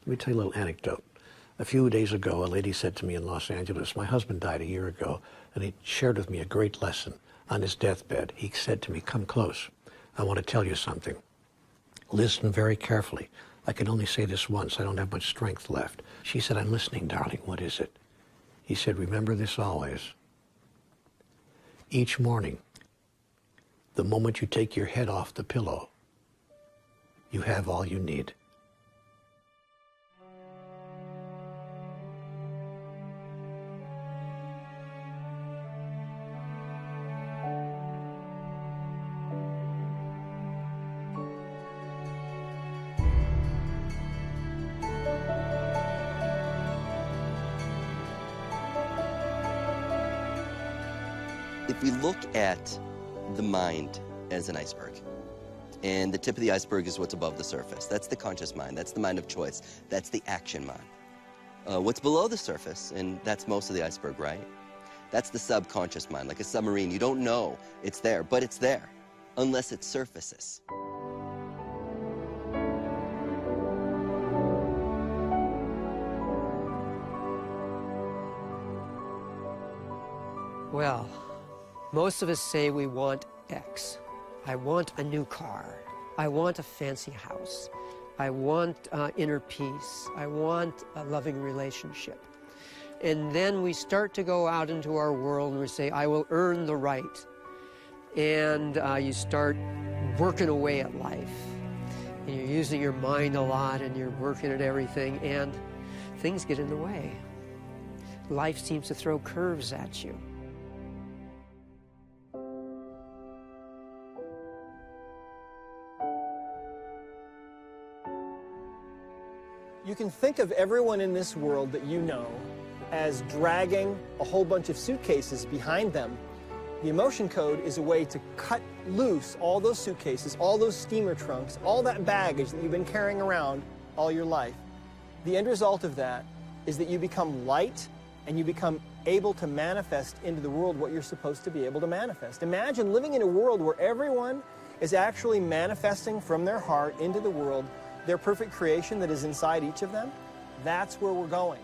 Let me tell you a little anecdote. A few days ago, a lady said to me in Los Angeles, my husband died a year ago, and he shared with me a great lesson. On his deathbed, he said to me, come close. I want to tell you something. Listen very carefully. I can only say this once. I don't have much strength left. She said, I'm listening, darling. What is it? He said, remember this always. Each morning, the moment you take your head off the pillow, you have all you need. If we look at the mind as an iceberg, and the tip of the iceberg is what's above the surface. That's the conscious mind. That's the mind of choice. That's the action mind. What's below the surface, and that's most of the iceberg, right? That's the subconscious mind, like a submarine. You don't know it's there, but it's there, unless it surfaces. Well, most of us say we want X. I want a new car. I want a fancy house. I want inner peace. I want a loving relationship. And then we start to go out into our world and we say, I will earn the right. And you start working away at life. And you're using your mind a lot and you're working at everything, and things get in the way. Life seems to throw curves at you. You can think of everyone in this world that you know as dragging a whole bunch of suitcases behind them. The emotion code is a way to cut loose all those suitcases, all those steamer trunks, all that baggage that you've been carrying around all your life. The end result of that is that you become light and you become able to manifest into the world what you're supposed to be able to manifest. Imagine living in a world where everyone is actually manifesting from their heart into the world their perfect creation that is inside each of them. That's where we're going.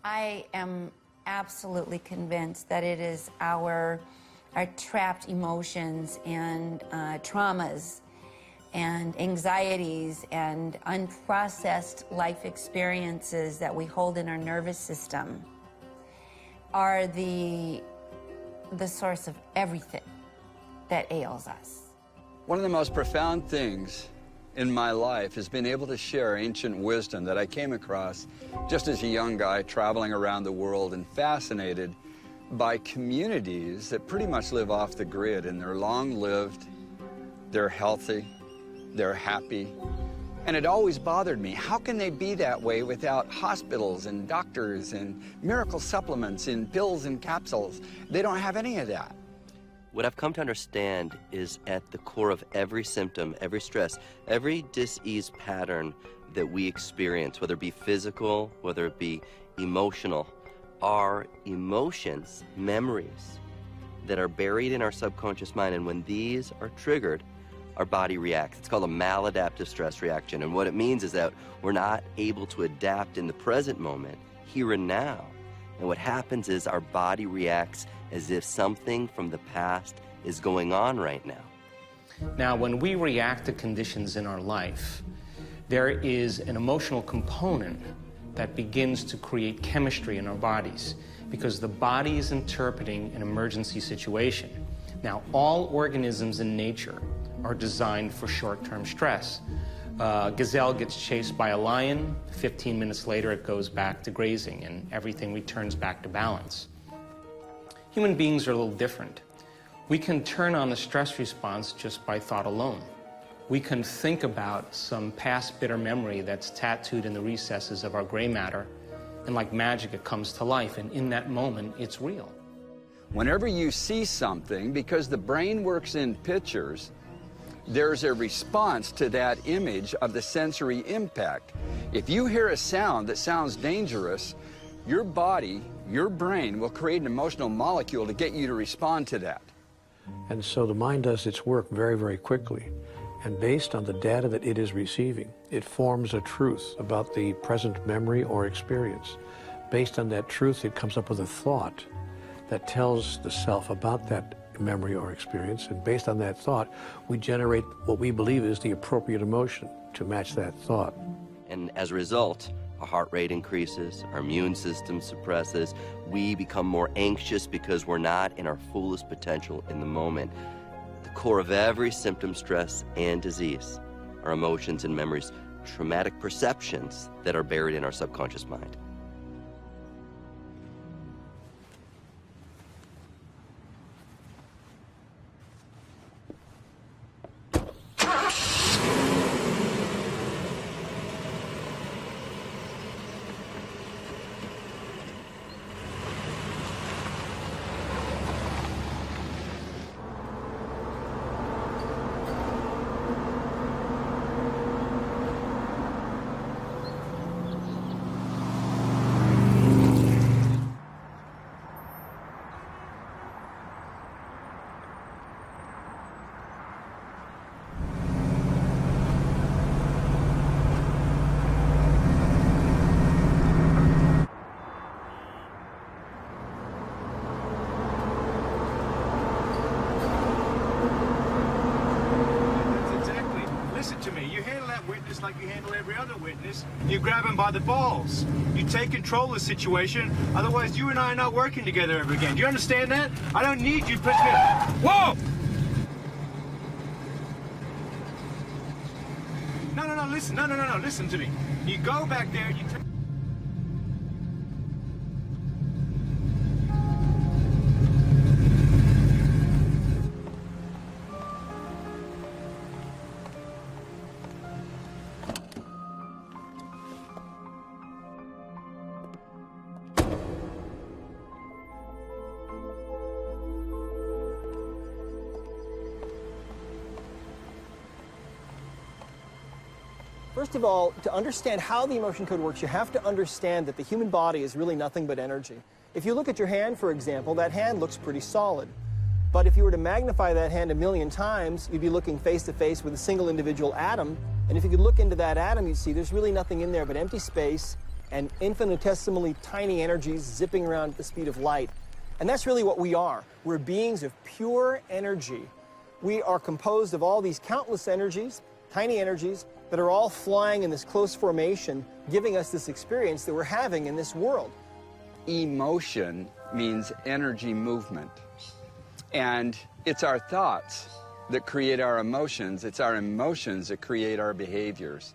I am absolutely convinced that it is our trapped emotions and traumas and anxieties and unprocessed life experiences that we hold in our nervous system are the source of everything that ails us. One of the most profound things in my life has been able to share ancient wisdom that I came across just as a young guy traveling around the world and fascinated by communities that pretty much live off the grid, and they're long-lived, they're healthy, they're happy. And it always bothered me, how can they be that way without hospitals and doctors and miracle supplements and pills and capsules? They don't have any of that. What I've come to understand is at the core of every symptom, every stress, every dis-ease pattern that we experience, whether it be physical, whether it be emotional, are emotions, memories that are buried in our subconscious mind. And when these are triggered, our body reacts. It's called a maladaptive stress reaction. And what it means is that we're not able to adapt in the present moment, here and now. And what happens is our body reacts as if something from the past is going on right now. Now, when we react to conditions in our life, there is an emotional component that begins to create chemistry in our bodies because the body is interpreting an emergency situation. Now, all organisms in nature are designed for short-term stress. Gazelle gets chased by a lion. 15 minutes later, it goes back to grazing, and everything returns back to balance. Human beings are a little different. We can turn on the stress response just by thought alone. We can think about some past bitter memory that's tattooed in the recesses of our gray matter, and like magic, it comes to life, and in that moment, it's real. Whenever you see something, because the brain works in pictures, there's a response to that image of the sensory impact. If you hear a sound that sounds dangerous, your body, your brain will create an emotional molecule to get you to respond to that. And so the mind does its work very, very quickly. And based on the data that it is receiving, it forms a truth about the present memory or experience. Based on that truth, it comes up with a thought that tells the self about that memory or experience. And based on that thought, we generate what we believe is the appropriate emotion to match that thought. And as a result, our heart rate increases, our immune system suppresses, we become more anxious because we're not in our fullest potential in the moment. The core of every symptom, stress, and disease are emotions and memories, traumatic perceptions that are buried in our subconscious mind. Like you handle every other witness, you grab him by the balls. You take control of the situation, otherwise you and I are not working together ever again. Do you understand that? I don't need you to push me. Whoa! No, listen. No, listen to me. You go back there, you take... First of all, to understand how the emotion code works, you have to understand that the human body is really nothing but energy. If you look at your hand, for example, that hand looks pretty solid. But if you were to magnify that hand 1,000,000 times, you'd be looking face to face with a single individual atom. And if you could look into that atom, you'd see there's really nothing in there but empty space and infinitesimally tiny energies zipping around at the speed of light. And that's really what we are. We're beings of pure energy. We are composed of all these countless energies, tiny energies, that are all flying in this close formation, giving us this experience that we're having in this world. Emotion means energy movement. And it's our thoughts that create our emotions. It's our emotions that create our behaviors.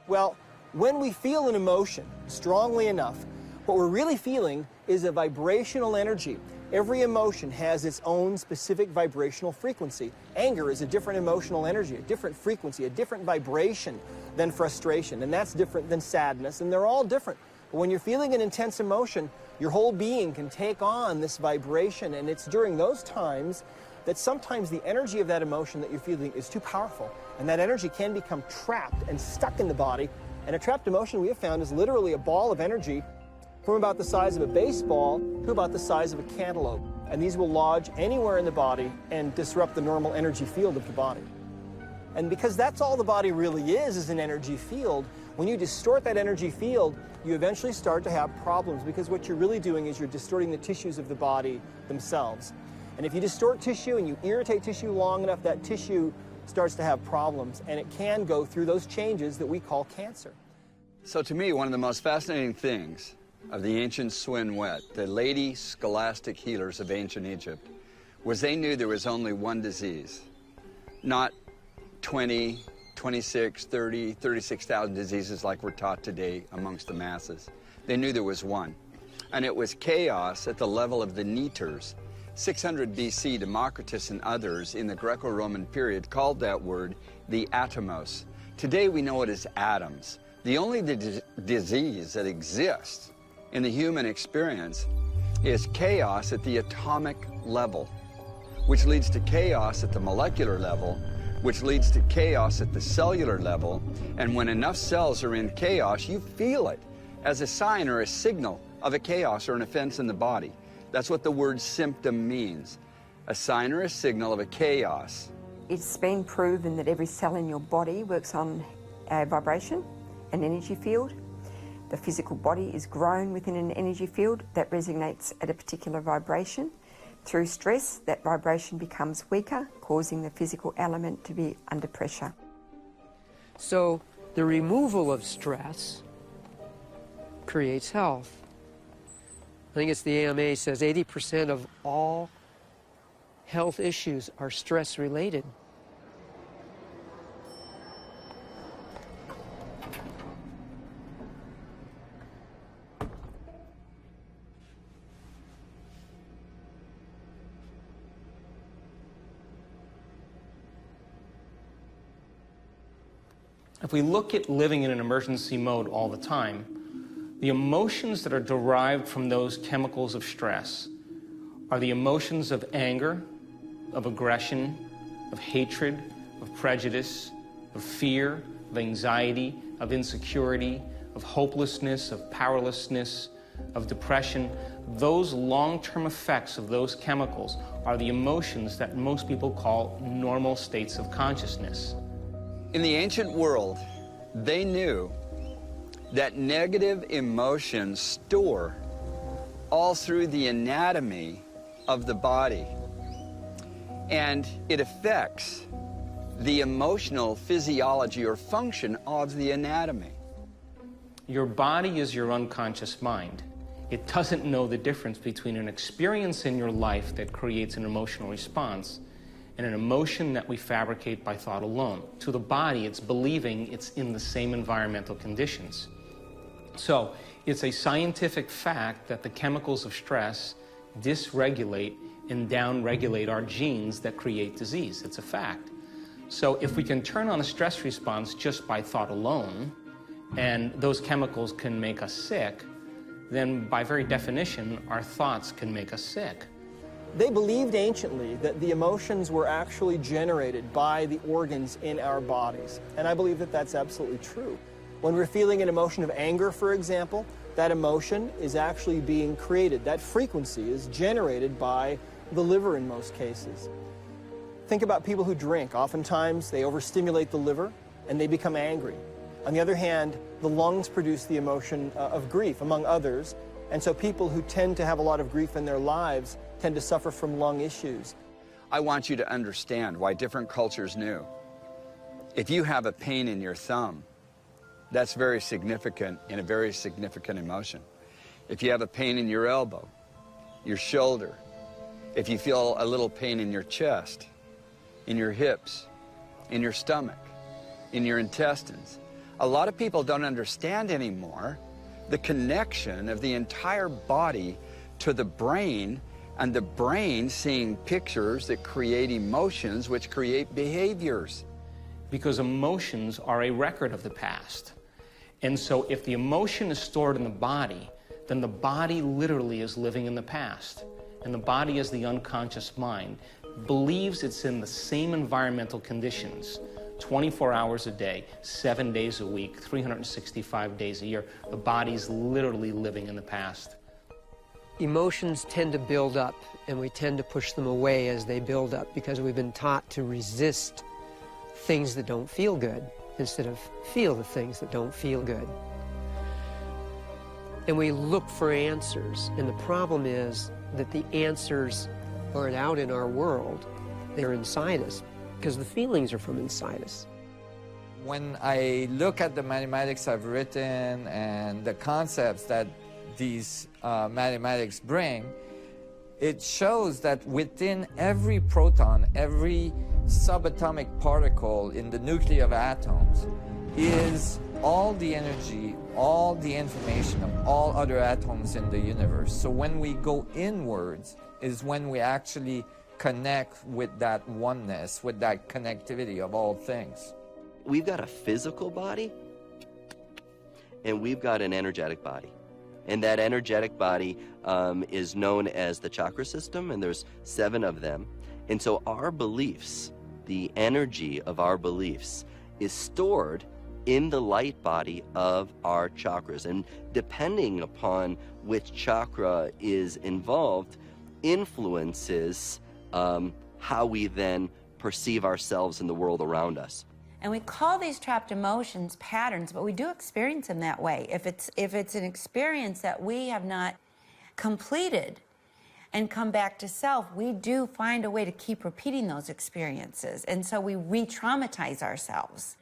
Well, when we feel an emotion strongly enough, what we're really feeling is a vibrational energy. Every emotion has its own specific vibrational frequency. Anger is a different emotional energy, a different frequency, a different vibration than frustration, and that's different than sadness, and they're all different. But when you're feeling an intense emotion, your whole being can take on this vibration, and it's during those times that sometimes the energy of that emotion that you're feeling is too powerful, and that energy can become trapped and stuck in the body. And a trapped emotion, we have found, is literally a ball of energy from about the size of a baseball to about the size of a cantaloupe. And these will lodge anywhere in the body and disrupt the normal energy field of the body. And because that's all the body really is an energy field, when you distort that energy field, you eventually start to have problems, because what you're really doing is you're distorting the tissues of the body themselves. And if you distort tissue and you irritate tissue long enough, that tissue starts to have problems, and it can go through those changes that we call cancer. So to me, one of the most fascinating things of the ancient Swinwet, the lady scholastic healers of ancient Egypt, was they knew there was only one disease, not 20, 26, 30, 36,000 diseases like we're taught today amongst the masses. They knew there was one, and it was chaos at the level of the Neters. 600 BC, Democritus and others in the Greco-Roman period called that word the atomos. Today we know it as atoms. The only disease that exists in the human experience is chaos at the atomic level, which leads to chaos at the molecular level, which leads to chaos at the cellular level. And when enough cells are in chaos, you feel it as a sign or a signal of a chaos or an offense in the body. That's what the word symptom means, a sign or a signal of a chaos. It's been proven that every cell in your body works on a vibration, an energy field. The physical body is grown within an energy field that resonates at a particular vibration. Through stress, that vibration becomes weaker, causing the physical element to be under pressure. So the removal of stress creates health. I think it's the AMA says 80% of all health issues are stress related. If we look at living in an emergency mode all the time, the emotions that are derived from those chemicals of stress are the emotions of anger, of aggression, of hatred, of prejudice, of fear, of anxiety, of insecurity, of hopelessness, of powerlessness, of depression. Those long-term effects of those chemicals are the emotions that most people call normal states of consciousness. In the ancient world, they knew that negative emotions store all through the anatomy of the body, and it affects the emotional physiology or function of the anatomy. Your body is your unconscious mind. It doesn't know the difference between an experience in your life that creates an emotional response and an emotion that we fabricate by thought alone. To the body, it's believing it's in the same environmental conditions. So it's a scientific fact that the chemicals of stress dysregulate and downregulate our genes that create disease. It's a fact. So if we can turn on a stress response just by thought alone, and those chemicals can make us sick, then by very definition, our thoughts can make us sick. They believed anciently that the emotions were actually generated by the organs in our bodies, and I believe that that's absolutely true. When we're feeling an emotion of anger, for example, that emotion is actually being created. That frequency is generated by the liver in most cases. Think about people who drink. Oftentimes, they overstimulate the liver and they become angry. On the other hand, the lungs produce the emotion of grief, among others, and so people who tend to have a lot of grief in their lives tend to suffer from lung issues. I want you to understand why different cultures knew. If you have a pain in your thumb, that's very significant and a very significant emotion. If you have a pain in your elbow, your shoulder, if you feel a little pain in your chest, in your hips, in your stomach, in your intestines, a lot of people don't understand anymore the connection of the entire body to the brain, and the brain seeing pictures that create emotions which create behaviors. Because emotions are a record of the past. And so if the emotion is stored in the body, then the body literally is living in the past. And the body, as the unconscious mind, believes it's in the same environmental conditions 24 hours a day, 7 days a week, 365 days a year. The body's literally living in the past. Emotions tend to build up, and we tend to push them away as they build up because we've been taught to resist things that don't feel good instead of feel the things that don't feel good. And we look for answers, and the problem is that the answers aren't out in our world, they're inside us. because the feelings are from inside us. When I look at the mathematics I've written and the concepts that these mathematics bring, it shows that within every proton, every subatomic particle in the nuclei of atoms is all the energy, all the information of all other atoms in the universe. So when we go inwards is when we actually connect with that oneness, with that connectivity of all things. We've got a physical body, and we've got an energetic body. And that energetic body is known as the Chakra System, and there's 7 of them. And so our beliefs, the energy of our beliefs, is stored in the light body of our chakras. And depending upon which chakra is involved, influences how we then perceive ourselves in the world around us. And we call these trapped emotions patterns, but we do experience them that way. If it's an experience that we have not completed and come back to self, we do find a way to keep repeating those experiences. And so we re-traumatize ourselves.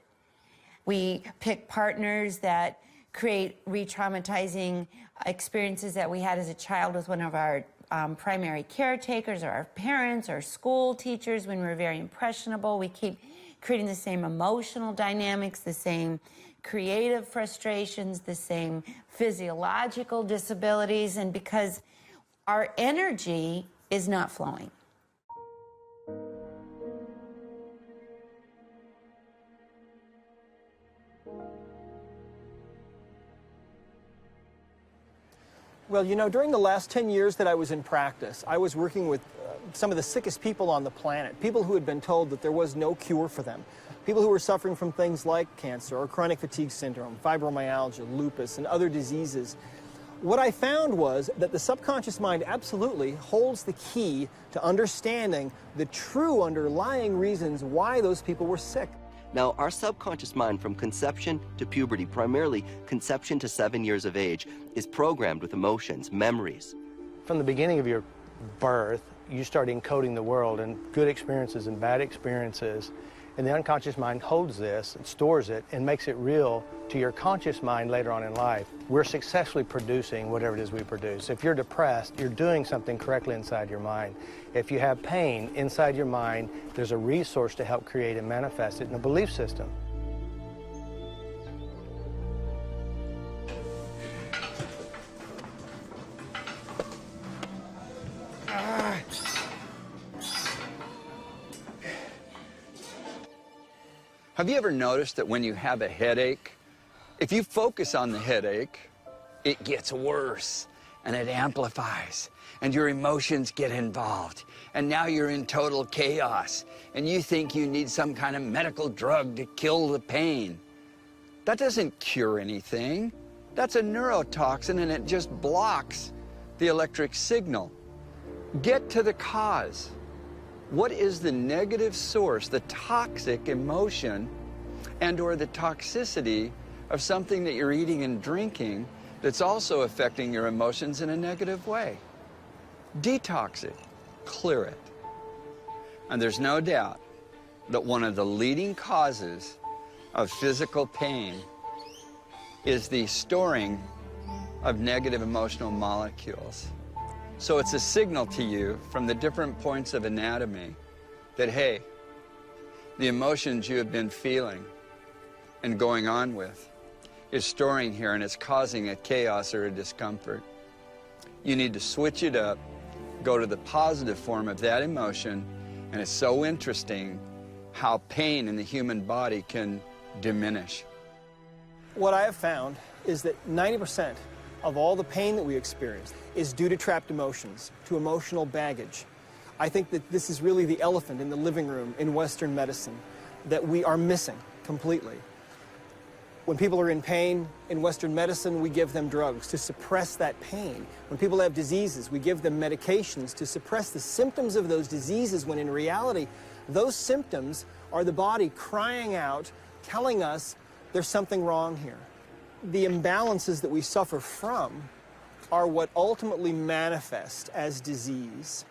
We pick partners that create re-traumatizing experiences that we had as a child with one of our primary caretakers or our parents or school teachers when we were very impressionable. We keep creating the same emotional dynamics, the same creative frustrations, the same physiological disabilities, and because our energy is not flowing. Well, you know, during the last 10 years that I was in practice, I was working with some of the sickest people on the planet, people who had been told that there was no cure for them, people who were suffering from things like cancer or chronic fatigue syndrome, fibromyalgia, lupus, and other diseases. What I found was that the subconscious mind absolutely holds the key to understanding the true underlying reasons why those people were sick. Now, our subconscious mind from conception to puberty, primarily conception to 7 years of age, is programmed with emotions, memories. From the beginning of your birth, you start encoding the world in good experiences and bad experiences, and the unconscious mind holds this and stores it and makes it real to your conscious mind later on in life. We're successfully producing whatever it is we produce. If you're depressed, you're doing something correctly inside your mind. If you have pain inside your mind, there's a resource to help create and manifest it in a belief system. Have you ever noticed that when you have a headache, if you focus on the headache, it gets worse and it amplifies and your emotions get involved and now you're in total chaos and you think you need some kind of medical drug to kill the pain? That doesn't cure anything. That's a neurotoxin and it just blocks the electric signal. Get to the cause. What is the negative source, the toxic emotion and or the toxicity of something that you're eating and drinking that's also affecting your emotions in a negative way? Detox it, clear it. And there's no doubt that one of the leading causes of physical pain is the storing of negative emotional molecules. So it's a signal to you from the different points of anatomy that, hey, the emotions you have been feeling and going on with is storing here and it's causing a chaos or a discomfort. You need to switch it up, go to the positive form of that emotion, and it's so interesting how pain in the human body can diminish. What I have found is that 90% of all the pain that we experience is due to trapped emotions, to emotional baggage. I think that this is really the elephant in the living room in Western medicine that we are missing completely. When people are in pain in Western medicine, we give them drugs to suppress that pain. When people have diseases, we give them medications to suppress the symptoms of those diseases, when in reality, those symptoms are the body crying out, telling us there's something wrong here. The imbalances that we suffer from are what ultimately manifest as disease.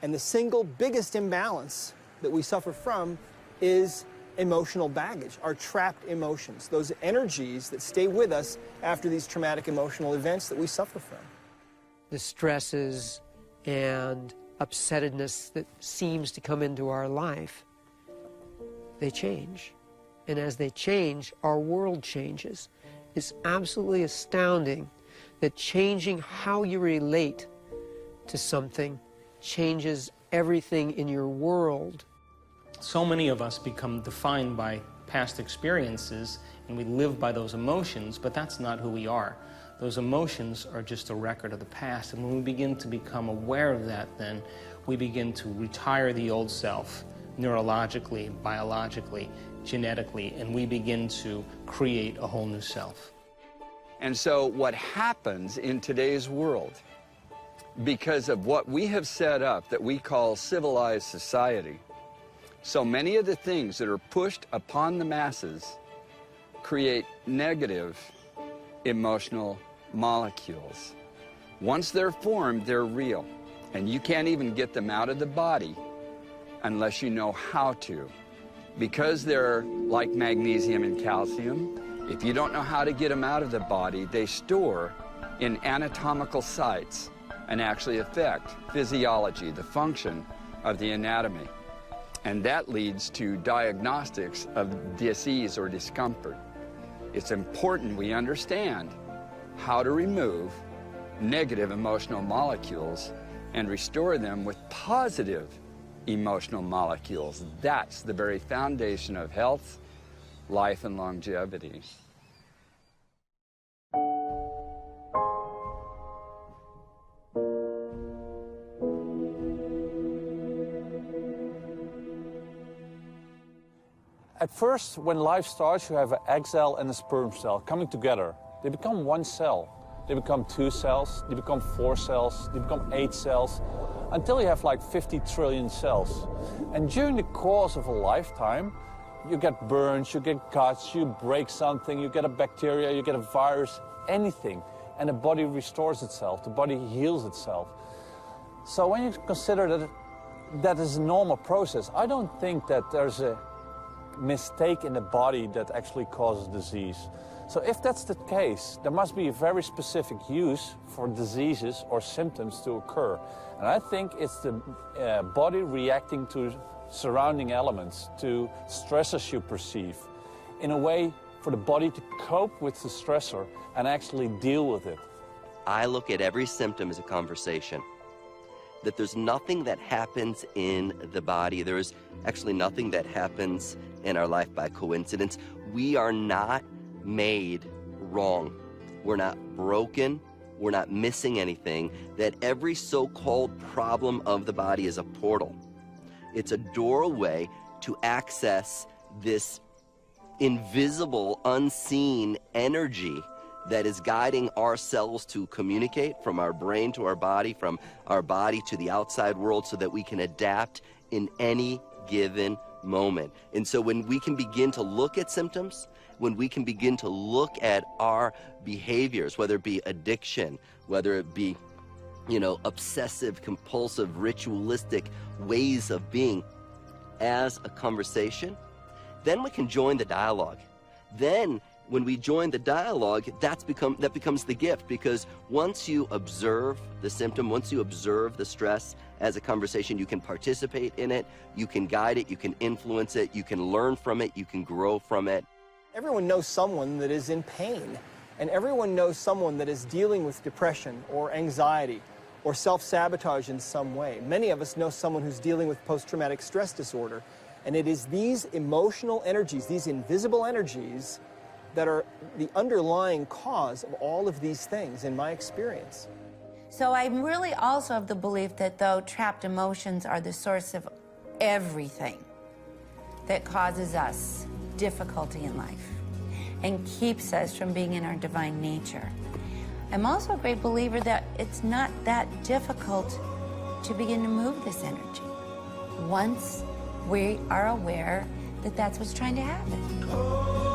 And the single biggest imbalance that we suffer from is emotional baggage, our trapped emotions, those energies that stay with us after these traumatic emotional events that we suffer from. The stresses and upsettedness that seems to come into our life, they change. And as they change, our world changes. It's absolutely astounding that changing how you relate to something changes everything in your world. So many of us become defined by past experiences, and we live by those emotions, but that's not who we are. Those emotions are just a record of the past, and when we begin to become aware of that, then we begin to retire the old self, neurologically, biologically, genetically, and we begin to create a whole new self. And so what happens in today's world, because of what we have set up that we call civilized society, so many of the things that are pushed upon the masses create negative emotional molecules. Once they're formed, they're real, and you can't even get them out of the body unless you know how to. Because they're like magnesium and calcium, if you don't know how to get them out of the body, they store in anatomical sites and actually affect physiology, the function of the anatomy. And that leads to diagnostics of disease or discomfort. It's important we understand how to remove negative emotional molecules and restore them with positive emotional molecules. That's the very foundation of health, life, and longevity. At first, when life starts, you have an egg cell and a sperm cell coming together. They become one cell. They become 2 cells, they become 4 cells, they become 8 cells, until you have like 50 trillion cells. And during the course of a lifetime, you get burns, you get cuts, you break something, you get a bacteria, you get a virus, anything. And the body restores itself, the body heals itself. So when you consider that that is a normal process, I don't think that there's a mistake in the body that actually causes disease. So if that's the case, there must be a very specific use for diseases or symptoms to occur. And I think it's the body reacting to surrounding elements, to stressors you perceive, in a way for the body to cope with the stressor and actually deal with it. I look at every symptom as a conversation. That there's nothing that happens in the body. There is actually nothing that happens in our life by coincidence. We are not made wrong. We're not broken. We're not missing anything. That every so-called problem of the body is a portal. It's a doorway to access this invisible, unseen energy that is guiding our cells to communicate from our brain to our body, from our body to the outside world, so that we can adapt in any given moment. And so when we can begin to look at symptoms, when we can begin to look at our behaviors, whether it be addiction, whether it be, obsessive, compulsive, ritualistic ways of being, as a conversation, then we can join the dialogue. Then when we join the dialogue, that becomes the gift, because once you observe the symptom, once you observe the stress as a conversation, you can participate in it, you can guide it, you can influence it, you can learn from it, you can grow from it. Everyone knows someone that is in pain, and everyone knows someone that is dealing with depression or anxiety or self-sabotage in some way. Many of us know someone who's dealing with post-traumatic stress disorder, and it is these emotional energies, these invisible energies, that are the underlying cause of all of these things, in my experience. So I'm really also of the belief that, though, trapped emotions are the source of everything that causes us difficulty in life and keeps us from being in our divine nature. I'm also a great believer that it's not that difficult to begin to move this energy once we are aware that that's what's trying to happen.